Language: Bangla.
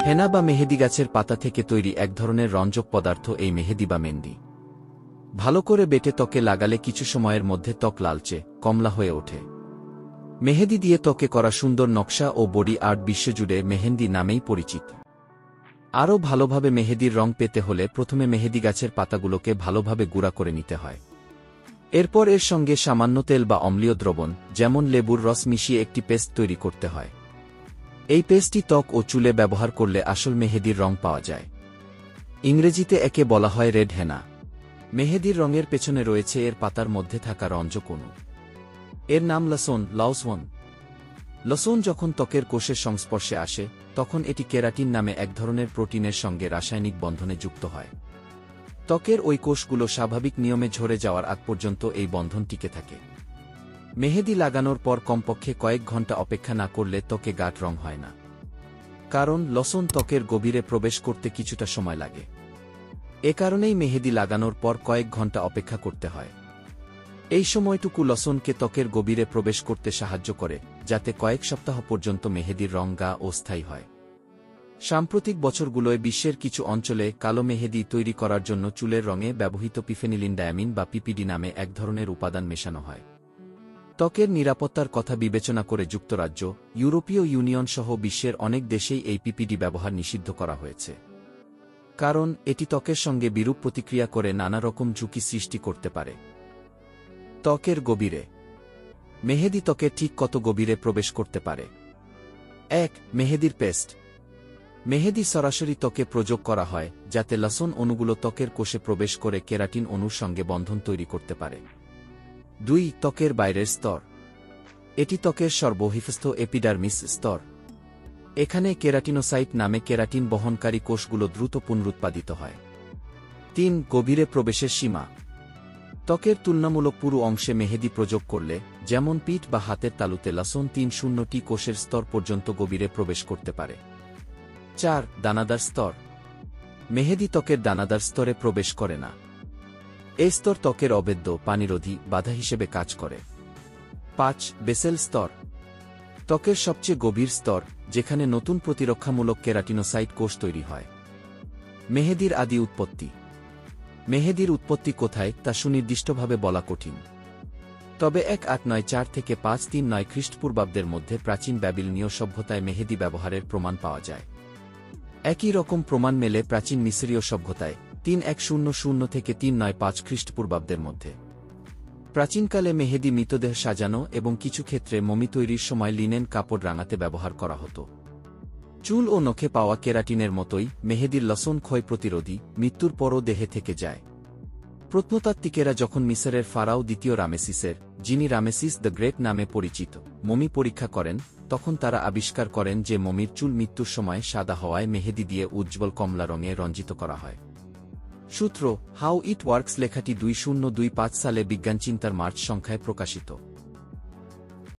হেনা বা মেহেদি গাছের পাতা থেকে তৈরি এক ধরনের রঞ্জক পদার্থ এই মেহেদি বা মেহেদি। ভালো করে বেটে ত্বকে লাগালে কিছু সময়ের মধ্যে ত্বক লালচে কমলা হয়ে ওঠে। মেহেদি দিয়ে ত্বকে করা সুন্দর নকশা ও বডি আর্ট বিশ্বজুড়ে মেহেন্দি নামেই পরিচিত। আরও ভালোভাবে মেহেদির রং পেতে হলে প্রথমে মেহেদি গাছের পাতাগুলোকে ভালোভাবে গুঁড়া করে নিতে হয়। এরপর এর সঙ্গে সামান্য তেল বা অম্লীয় দ্রবণ যেমন লেবুর রস মিশিয়ে একটি পেস্ট তৈরি করতে হয়। এই পেস্টটি ত্বক ও চুলে ব্যবহার করলে আসল মেহেদির রং পাওয়া যায়। ইংরেজিতে একে বলা হয় রেড হেনা। মেহেদির রঙের পেছনে রয়েছে এর পাতার মধ্যে থাকা রঞ্জক অণু। এর নাম লাউসওয়ান। লসন যখন ত্বকের কোষের সংস্পর্শে আসে তখন এটি কেরাটিন নামে এক ধরনের প্রোটিনের সঙ্গে রাসায়নিক বন্ধনে যুক্ত হয়। ত্বকের ওই কোষগুলো স্বাভাবিক নিয়মে ঝরে যাওয়ার আগ পর্যন্ত এই বন্ধন টিকে থাকে। মেহেদি লাগানোর পর কমপক্ষে কয়েক ঘন্টা অপেক্ষা না করলে ত্বকে গাঢ় রং হয় না। কারণ লসন ত্বকের গভীরে প্রবেশ করতে কিছুটা সময় লাগে। এ কারণেই মেহেদি লাগানোর পর কয়েক ঘন্টা অপেক্ষা করতে হয়। এই সময়টুকু লসনকে ত্বকের গভীরে প্রবেশ করতে সাহায্য করে, যাতে কয়েক সপ্তাহ পর্যন্ত মেহেদির রং গাঢ় ও স্থায়ী হয়। সাম্প্রতিক বছরগুলোয় বিশ্বের কিছু অঞ্চলে কালো মেহেদি তৈরি করার জন্য চুলের রঙে ব্যবহৃত পিফেনিলিন ডায়ামিন বা পিপিডি নামে এক ধরনের উপাদান মেশানো হয়। ত্বকের নিরাপত্তার কথা বিবেচনা করে যুক্তরাজ্য, ইউরোপীয় ইউনিয়ন সহ বিশ্বের অনেক দেশেই এই পিপিডি ব্যবহার নিষিদ্ধ করা হয়েছে। কারণ এটি ত্বকের সঙ্গে বিরূপ প্রতিক্রিয়া করে নানা রকম ঝুঁকি সৃষ্টি করতে পারে। ত্বকের গভীরে মেহেদি ত্বকের ঠিক কত গভীরে প্রবেশ করতে পারে? ১. মেহেদির পেস্ট। মেহেদি সরাসরি ত্বকে প্রয়োগ করা হয় যাতে লসন অণুগুলো ত্বকের কোষে প্রবেশ করে কেরাটিন অণুর সঙ্গে বন্ধন তৈরি করতে পারে। ২. ত্বকের বাইরের স্তর। এটি ত্বকের সর্ববহিঃস্থ এপিডার্মিস স্তর। এখানে কেরাটিনোসাইট নামে কেরাটিন বহনকারী কোষগুলো দ্রুত পুনরুৎপাদিত হয়। ৩. গভীরে প্রবেশের সীমা। ত্বকের তুলনামূলক পুরু অংশে মেহেদি প্রয়োগ করলে, যেমন পিঠ বা হাতের তালুতে লসন ৩০টি কোষের স্তর পর্যন্ত গভীরে প্রবেশ করতে পারে। ৪. দানাদার স্তর। মেহেদি ত্বকের দানাদার স্তরে প্রবেশ করে না। এই স্তর ত্বকের অভেদ্য পানিরোধী বাধা হিসেবে কাজ করে। ৫. বেসেল স্তর। ত্বকের সবচেয়ে গভীর স্তর, যেখানে নতুন প্রতিরক্ষামূলক কেরাটিনোসাইট কোষ তৈরি হয়। মেহেদির আদি উৎপত্তি। মেহেদির উৎপত্তি কোথায় তা সুনির্দিষ্টভাবে বলা কঠিন। তবে ১৮৯৪ থেকে ৫৩৯ খ্রিস্টপূর্বাব্দের মধ্যে প্রাচীন ব্যাবিলনীয় সভ্যতায় মেহেদি ব্যবহারের প্রমাণ পাওয়া যায়। একই রকম প্রমাণ মেলে প্রাচীন মিসরীয় সভ্যতায় ৩১০০ থেকে ৩৯৫ খ্রিস্টপূর্বাব্দের মধ্যে। প্রাচীনকালে মেহেদি মৃতদেহ সাজানো এবং কিছু ক্ষেত্রে মমি তৈরির সময় লিনেন কাপড় রাঙাতে ব্যবহার করা হতো। চুল ও নখে পাওয়া কেরাটিনের মতোই মেহেদির লসন ক্ষয় প্রতিরোধী, মৃত্যুর পরও দেহে থেকে যায়। প্রত্নতাত্ত্বিকেরা যখন মিসরের ফারাও দ্বিতীয় রামেসিসের, যিনি রামেসিস দ্য গ্রেট নামে পরিচিত, মমি পরীক্ষা করেন, তখন তারা আবিষ্কার করেন যে মমির চুল মৃত্যুর সময় সাদা হওয়ায় মেহেদি দিয়ে উজ্জ্বল কমলা রঙে রঞ্জিত করা হয়। সূত্র: হাউ ইট ওয়ার্কস লেখাটি 2025 সালে বিজ্ঞানচিন্তার মার্চ সংখ্যায় প্রকাশিত।